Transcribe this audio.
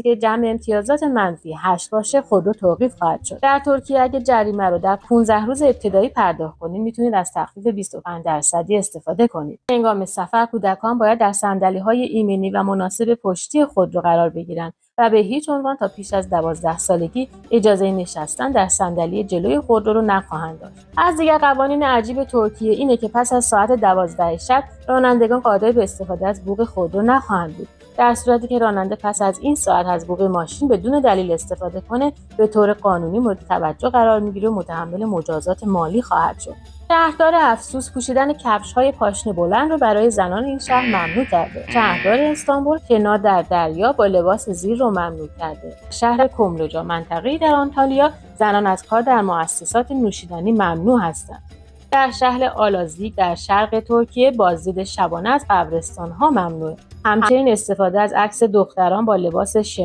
که جمع امتیازات منفی 8 باشه خودرو توقیف خواهد شد. در ترکیه اگه جریمه رو در 15 روز ابتدایی پرداخت کنید میتونید از تخفیف 25% استفاده کنید. هنگام سفر کودکان باید در صندلی‌های ایمنی و مناسب پشتی خودرو قرار بگیرند و به هیچ عنوان تا پیش از 12 سالگی اجازه نشستن در صندلی جلوی خودرو رو نخواهند داشت. از دیگر قوانین عجیب ترکیه اینه که پس از ساعت 12 شب رانندگان قادر به استفاده از بوق خودرو نخواهند بود. در صورتی که راننده پس از این ساعت از بوق ماشین بدون دلیل استفاده کنه به طور قانونی مورد توجه قرار میگیره و متحمل مجازات مالی خواهد شد. شهردار افسوس پوشیدن کفش‌های پاشنه بلند رو برای زنان این شهر ممنوع کرده. شهردار استانبول کنار در دریا با لباس زیر رو ممنوع کرده. شهر کوملوجا منطقه‌ای در آنتالیا زنان از کار در مؤسسات نوشیدنی ممنوع هستند. در شهر آلازیک در شرق ترکیه بازدید شبانه از قبرستان‌ها ممنوعه. همچنین استفاده از عکس دختران با لباس شنا